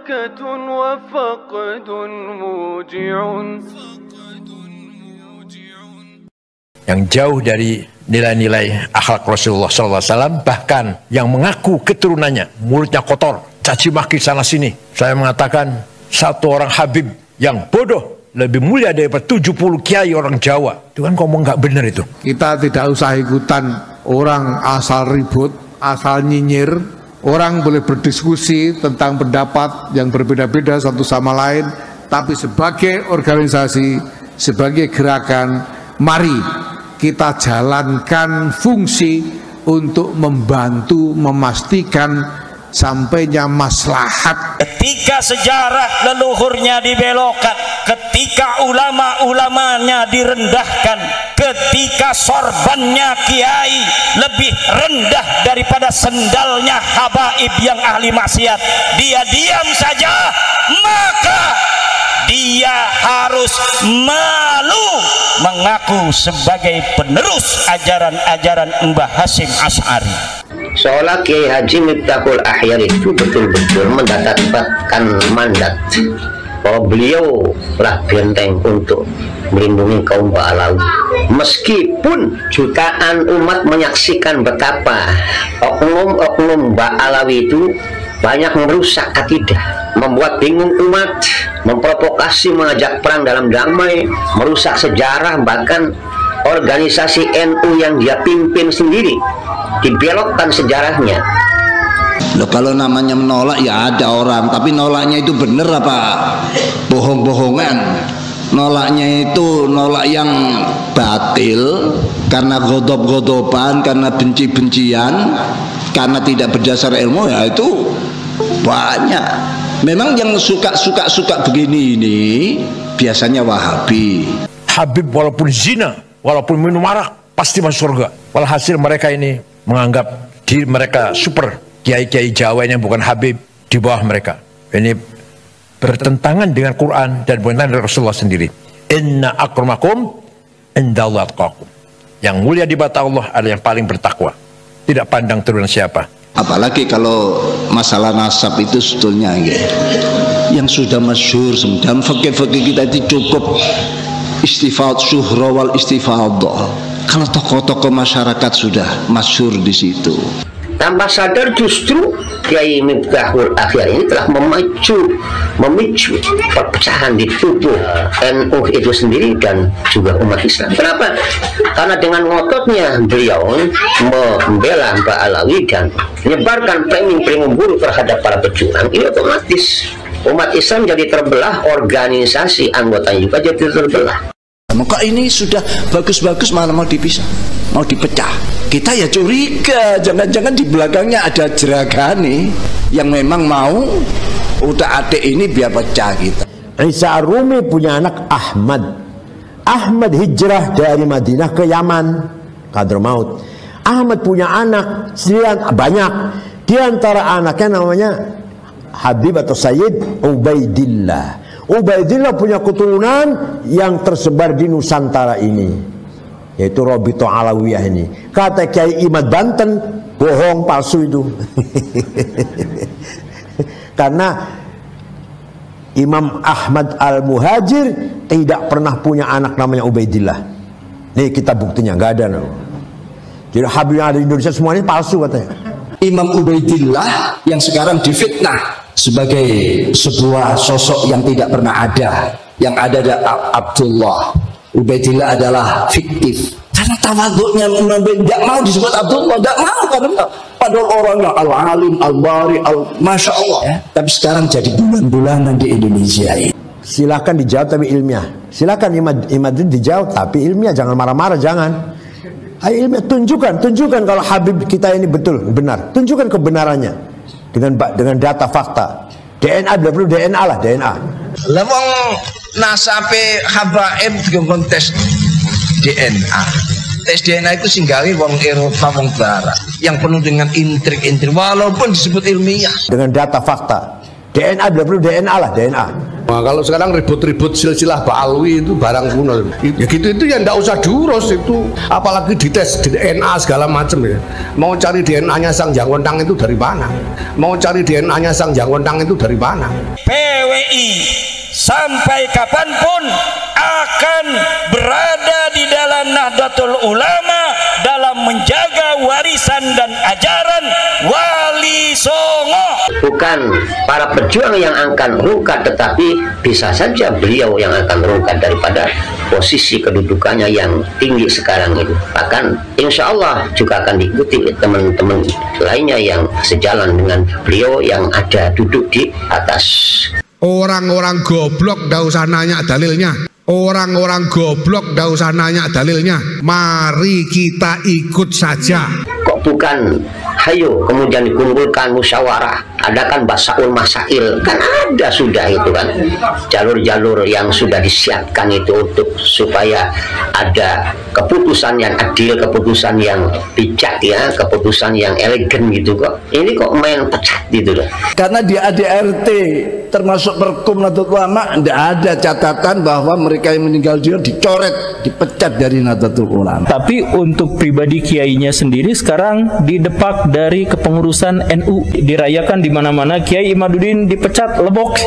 بركة وفقد موجع. Yang jauh dari nilai-nilai akhlak Rasulullah SAW, bahkan yang mengaku keturunannya mulutnya kotor, caci maki sana sini. Saya mengatakan satu orang Habib yang bodoh lebih mulia daripada 70 kiai orang Jawa. Itu kan ngomong nggak benar itu. Kita tidak usah ikutan orang asal ribut, asal nyinyir. Orang boleh berdiskusi tentang pendapat yang berbeda-beda satu sama lain, tapi sebagai organisasi, sebagai gerakan, mari kita jalankan fungsi untuk membantu memastikan sampainya maslahat. Ketika sejarah leluhurnya dibelokkan, ketika ulama-ulamanya direndahkan, ketika sorbannya kiai lebih rendah daripada sendalnya habaib yang ahli maksiat, dia diam saja, maka dia harus malu mengaku sebagai penerus ajaran-ajaran Mbah Hasyim Asy'ari. Seolah Kiai Haji Miftahul Ahyar itu betul-betul mendapatkan mandat bahwa beliau lah benteng untuk melindungi kaum Ba'alawi. Meskipun jutaan umat menyaksikan betapa oknum-oknum Ba'alawi itu banyak merusak akidah, membuat bingung umat, memprovokasi mengajak perang dalam damai, merusak sejarah, bahkan organisasi NU yang dia pimpin sendiri dibelokkan sejarahnya. Loh, kalau namanya menolak ya ada orang, tapi nolaknya itu bener apa bohong-bohongan? Nolaknya itu nolak yang batil karena godob-godoban, karena benci-bencian, karena tidak berdasar ilmu, ya itu banyak. Memang yang suka begini ini biasanya Wahabi. Habib walaupun zina, walaupun minum arak, pasti masuk surga. Walhasil mereka ini menganggap diri mereka super. Kiai-kiai Jawa yang bukan Habib di bawah mereka. Ini bertentangan dengan Quran dan bertentangan dengan Rasulullah sendiri. Inna akramakum indallahi atqakum. Yang mulia di mata Allah adalah yang paling bertakwa. Tidak pandang turunan siapa. Apalagi kalau masalah nasab itu sebetulnya yang sudah masyhur dalam fikih-fikih kita itu cukup istifad syuhra wal istifadah. Kalau tokoh-tokoh masyarakat sudah masyhur di situ. Tanpa sadar justru Kiai Miftahul Ahyar ini telah memicu perpecahan di tubuh NU itu sendiri dan juga umat Islam. Kenapa? Karena dengan ngototnya beliau membela Mbak Alawi dan menyebarkan framing buruk terhadap para pejuang, ini otomatis umat Islam jadi terbelah, organisasi anggotanya juga jadi terbelah. Maka ini sudah bagus-bagus malah mau dipisah, mau dipecah. Kita ya curiga, jangan-jangan di belakangnya ada jeragani yang memang mau utak-atik ini biar pecah kita. Isa Ar-Rumi punya anak Ahmad. Ahmad hijrah dari Madinah ke Yaman, Hadramaut. Ahmad punya anak banyak. Di antara anaknya namanya Habib atau Sayyid Ubaidillah. Ubaidillah punya keturunan yang tersebar di Nusantara ini, yaitu Robito Alawiyah ini. Kata Kiai Imad Banten, bohong, palsu itu. Karena Imam Ahmad Al-Muhajir tidak pernah punya anak namanya Ubaidillah. Nih kita buktinya, nggak ada. No. Jadi Habib yang ada di Indonesia semuanya palsu katanya. Imam Ubaidillah yang sekarang difitnah sebagai sebuah sosok yang tidak pernah ada. Yang ada Abdullah. Ubaidillah adalah fiktif. Karena tawaduknya tidak mau disebut Abdullah, tidak mau, karena padahal orangnya al-alim, al-bari, masya Allah. Ya. Tapi sekarang jadi bulan-bulanan di Indonesia ini. Silakan dijawab tapi ilmiah. Silakan Imad dijawab tapi ilmiah, jangan marah-marah, jangan. Ayo ilmiah, tunjukkan kalau Habib kita ini betul, benar. Tunjukkan kebenarannya dengan data fakta. DNA, perlu DNA lah, DNA. Lewong nasabe habaib dengan tes DNA. Tes DNA itu singgawi wong Eropa, wong Barat yang penuh dengan intrik-intrik walaupun disebut ilmiah. Dengan data fakta. DNA, perlu DNA lah, DNA. Nah, kalau sekarang ribut-ribut silsilah Ba'alwi itu barang kuno. Ya gitu itu ya ndak usah diurus itu. Apalagi dites DNA segala macam ya. Mau cari DNA-nya Sang Hyang Wentang itu dari mana? Mau cari DNA-nya Sang Hyang Wentang itu dari mana? PWI sampai kapanpun akan berada di dalam Nahdlatul Ulama dalam menjaga warisan dan ajaran Wali Songo. Bukan para pejuang yang akan rungkat, tetapi bisa saja beliau yang akan rungkat daripada posisi kedudukannya yang tinggi sekarang itu. Bahkan insya Allah juga akan diikuti teman-teman lainnya yang sejalan dengan beliau yang ada duduk di atas. Orang-orang goblok ndak usah nanya dalilnya. Orang-orang goblok ndak usah nanya dalilnya. Mari kita ikut saja. Kok bukan hayo kemudian dikumpulkan musyawarah, adakan basaul masail, kan ada sudah itu kan jalur-jalur yang sudah disiapkan itu untuk supaya ada keputusan yang adil, keputusan yang bijak ya, keputusan yang elegan gitu. Kok ini kok main pecat gitu loh. Karena di ADRT termasuk Perkum Nahdlatul Ulama tidak ada catatan bahwa mereka yang meninggal dunia dicoret, dipecat dari Nahdlatul Ulama. Tapi untuk pribadi kiainya sendiri sekarang didepak dari kepengurusan NU, dirayakan di mana-mana Kiai Imaduddin dipecat, lebok.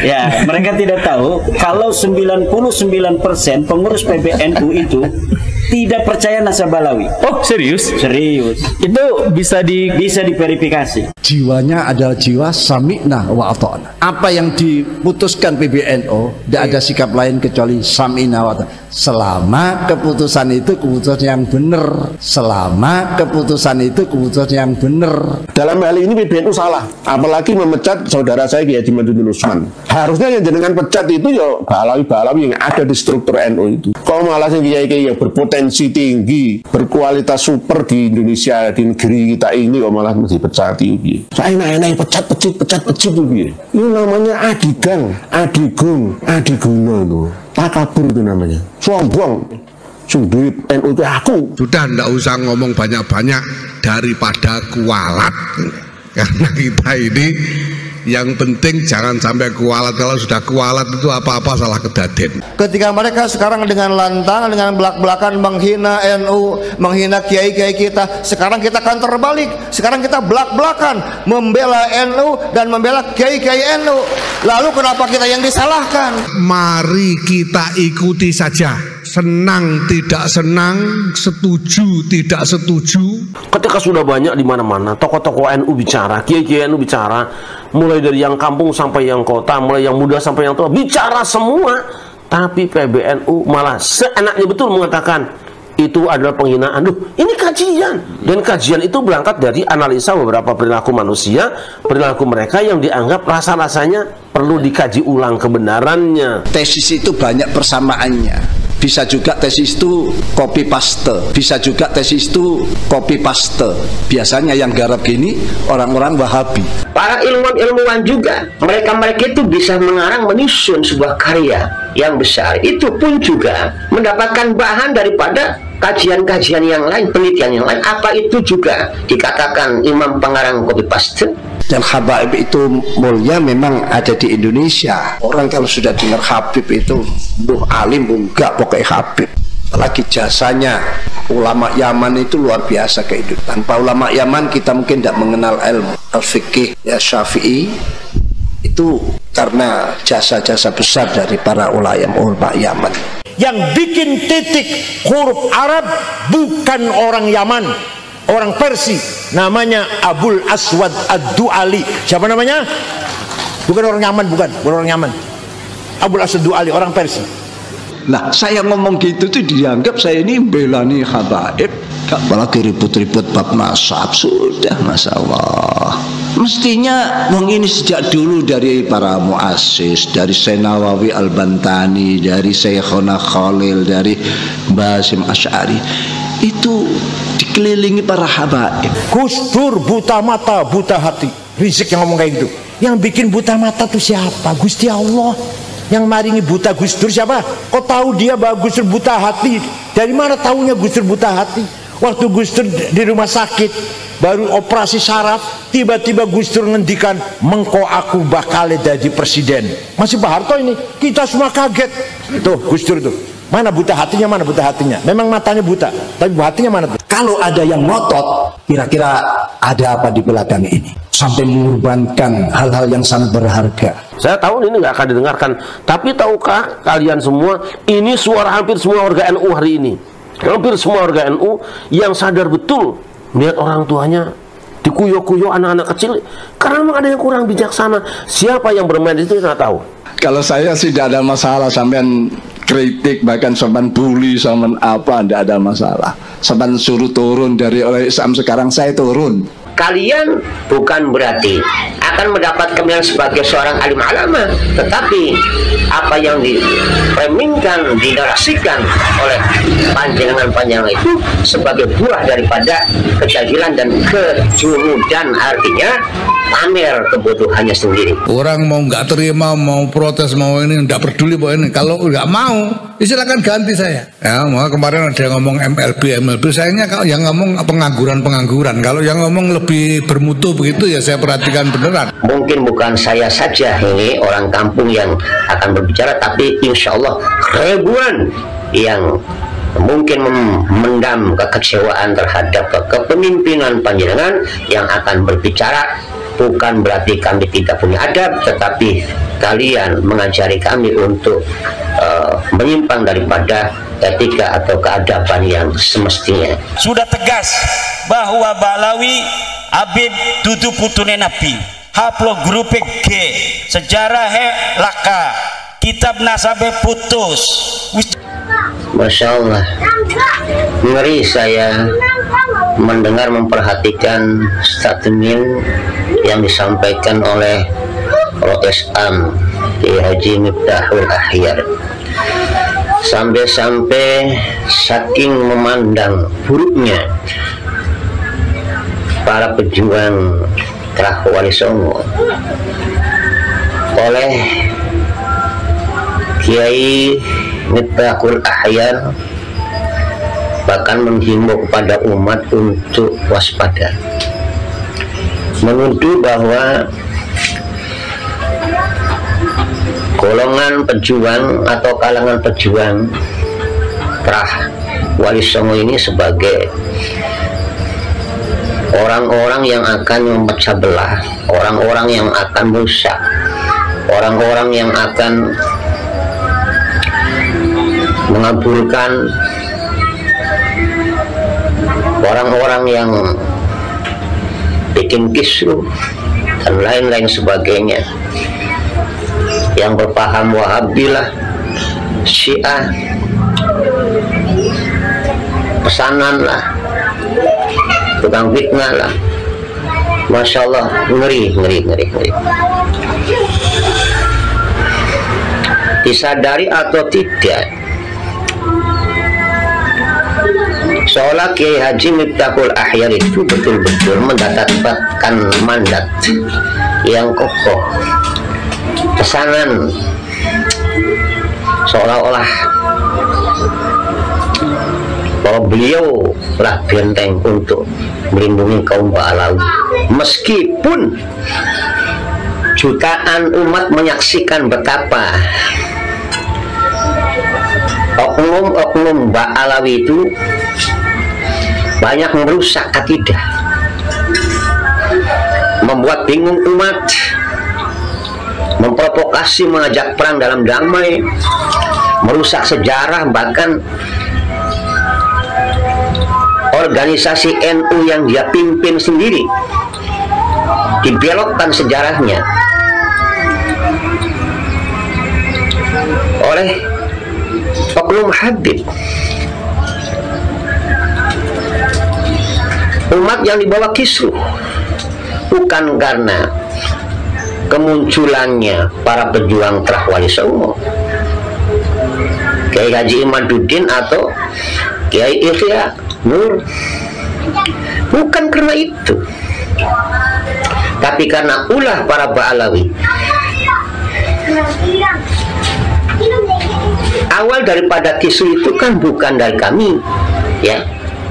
Ya, mereka tidak tahu kalau 99% pengurus PBNU itu tidak percaya Nasabalawi. Oh, serius? Serius. Itu bisa diverifikasi. Jiwanya adalah jiwa sami'na wa ata'na. Apa yang diputuskan PBNU, tidak ada sikap lain kecuali sami'na wa ata'na. Selama keputusan itu keputusan yang benar. Selama keputusan itu keputusan yang benar. Dalam hal ini PBNU salah, apalagi memecat saudara saya Kiai Haji Imaduddin Usman. Harusnya yang jenengan pecat itu ya balawi-balawi yang ada di struktur NU itu. Kok malah sing kiai-kiai yang berpotensi tinggi, berkualitas super di Indonesia, di negeri kita ini kok malah mesti pecat itu. Saya enak-enak pecat itu. Ini namanya adigang, adigung, adiguna itu. Takabur itu namanya. Sombong. Duit NU itu aku. Sudah ndak usah ngomong banyak-banyak daripada kualat. Karena kita ini yang penting jangan sampai kualat. Kalau sudah kualat itu apa-apa salah kedaden. Ketika mereka sekarang dengan lantang, dengan belak-belakan menghina NU, menghina kiai-kiai kita, sekarang kita akan terbalik. Sekarang kita belak-belakan membela NU dan membela kiai-kiai NU. Lalu kenapa kita yang disalahkan? Mari kita ikuti saja. Senang tidak senang, setuju tidak setuju. Ketika sudah banyak di mana-mana tokoh-tokoh NU bicara, kiai-kiai NU bicara, mulai dari yang kampung sampai yang kota, mulai yang muda sampai yang tua, bicara semua. Tapi PBNU malah seenaknya betul mengatakan itu adalah penghinaan. Duh, ini kajian, dan kajian itu berangkat dari analisa beberapa perilaku manusia, perilaku mereka yang dianggap rasa-rasanya perlu dikaji ulang kebenarannya. Tesis itu banyak persamaannya. Bisa juga tesis itu copy paste, bisa juga tesis itu copy paste. Biasanya yang garap gini orang-orang Wahabi. Para ilmuwan juga, mereka itu bisa mengarang, menyusun sebuah karya yang besar. Itu pun juga mendapatkan bahan daripada kajian-kajian yang lain, penelitian yang lain. Apa itu juga dikatakan imam pengarang copy paste? Dan Habaib itu mulia memang ada di Indonesia. Orang kalau sudah dengar Habib itu alim, enggak pokoknya Habib. Apalagi jasanya ulama Yaman itu luar biasa kehidupan. Tanpa ulama Yaman kita mungkin tidak mengenal ilmu al-fiqih ya Syafi'i. Itu karena jasa-jasa besar dari para ulama Yaman. Yang bikin titik huruf Arab bukan orang Yaman, orang Persia, namanya Abul Aswad Ad-Du'ali. Siapa namanya? Bukan orang Yaman, bukan orang Yaman. Abul Aswad Ad-Du'ali, orang Persia. Nah, saya ngomong gitu tuh dianggap saya ini belani Habaib. Apalagi ribut-ribut bab nasab, sudah Masya Allah. Mestinya ini sejak dulu dari para muassis, dari Syekh Nawawi Al-Bantani, dari Syekhona Khalil, dari Mbah Hasyim Asy'ari, itu dikelilingi para habaib. Gus Dur buta mata, buta hati. Rizik yang ngomong kayak gitu. Yang bikin buta mata itu siapa? Gusti Allah. Yang maringi buta Gus Dur siapa? Kok tahu dia bahwa Gus Dur buta hati? Dari mana tahunya Gus Dur buta hati? Waktu Gus Dur di rumah sakit baru operasi saraf, tiba-tiba Gus Dur ngendikan, mengko aku bakal jadi presiden. Masih Pak Harto ini, kita semua kaget. Tuh Gus Dur tuh, mana buta hatinya, mana buta hatinya. Memang matanya buta, tapi hatinya mana tuh? Kalau ada yang ngotot, kira-kira ada apa di belakang ini? Sampai mengorbankan hal-hal yang sangat berharga. Saya tahu ini nggak akan didengarkan, tapi tahukah kalian semua, ini suara hampir semua warga NU hari ini. Hampir semua warga NU yang sadar betul melihat orang tuanya dikuyo-kuyo anak-anak kecil, karena memang ada yang kurang bijaksana. Siapa yang bermain itu saya tahu. Kalau saya sih tidak ada masalah, sampean kritik, bahkan sampean bully, sampean apa, tidak ada masalah. Sampean suruh turun dari oleh Islam, sekarang saya turun. Kalian bukan berarti akan mendapat kemuliaan sebagai seorang alim alama, tetapi apa yang dipremingkan, dinarasikan oleh panjangan-panjangan itu sebagai buah daripada kejahilan dan kejumudan, artinya pamer kebutuhannya sendiri. Orang mau nggak terima, mau protes, mau ini nggak peduli bahwa ini. Kalau nggak mau, silakan ganti saya. Ya, maka kemarin ada yang ngomong MLB, sayangnya kalau yang ngomong pengangguran. Kalau yang ngomong lebih bermutu begitu ya saya perhatikan beneran. Mungkin bukan saya saja ini orang kampung yang akan berbicara, tapi insya Allah ribuan yang mungkin memendam kekecewaan terhadap kepemimpinan panjenengan yang akan berbicara. Bukan berarti kami tidak punya adab, tetapi kalian mengajari kami untuk menyimpang daripada etika atau keadaban yang semestinya. Sudah tegas bahwa Ba'alawi Habib dudu putune Nabi, haplo grupe G, sejarah laka, kitab nasabe putus. Masya Allah, ngeri saya mendengar, memperhatikan statement yang disampaikan oleh Ro'esam Kiai Haji Miftahul Ahyar. Sampai-sampai saking memandang buruknya para pejuang Trah Wali Songo oleh Kiai Miftahul Ahyar, bahkan menghimbau kepada umat untuk waspada, menuduh bahwa golongan pejuang atau kalangan pejuang Trah Wali Songo ini sebagai orang-orang yang akan memecah belah, orang-orang yang akan merusak, orang-orang yang akan mengabulkan, orang-orang yang bikin kisruh dan lain-lain sebagainya, yang berpaham Wahabilah, Syiah, pesanan lah, tukang fitnah lah. Masya Allah, ngeri. Disadari atau tidak, seolah Kiai Haji Miftahul Ahyar itu betul-betul mendapatkan mandat yang kokoh, pesanan seolah-olah bahwa beliau lah benteng untuk melindungi kaum Ba'alawi, meskipun jutaan umat menyaksikan betapa oknum-oknum Ba'alawi itu banyak merusak akidah, membuat bingung umat, memprovokasi mengajak perang dalam damai, merusak sejarah, bahkan organisasi NU yang dia pimpin sendiri dibelokkan sejarahnya oleh oknum Habib. Umat yang dibawa kisruh bukan karena kemunculannya para pejuang Trah Wali Songo, Kiai Haji Imaduddin atau Kiai Ihya Nur, bukan karena itu, tapi karena ulah para Ba'alawi. Awal daripada kisruh itu kan bukan dari kami, ya,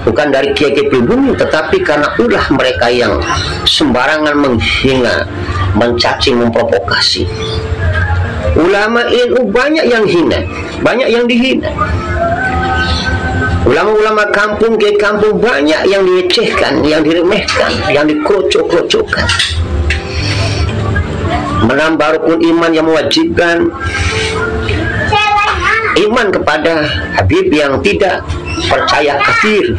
bukan dari kiai-kiai pribumi, tetapi karena ulah mereka yang sembarangan menghina, mencaci, memprovokasi. Ulama NU banyak yang hina, banyak yang dihina. Ulama-ulama kampung, kiai kampung banyak yang dilecehkan, yang diremehkan, yang dikrocok-krocokkan. Menambah rukun iman yang mewajibkan iman kepada Habib yang tidak percaya kafir,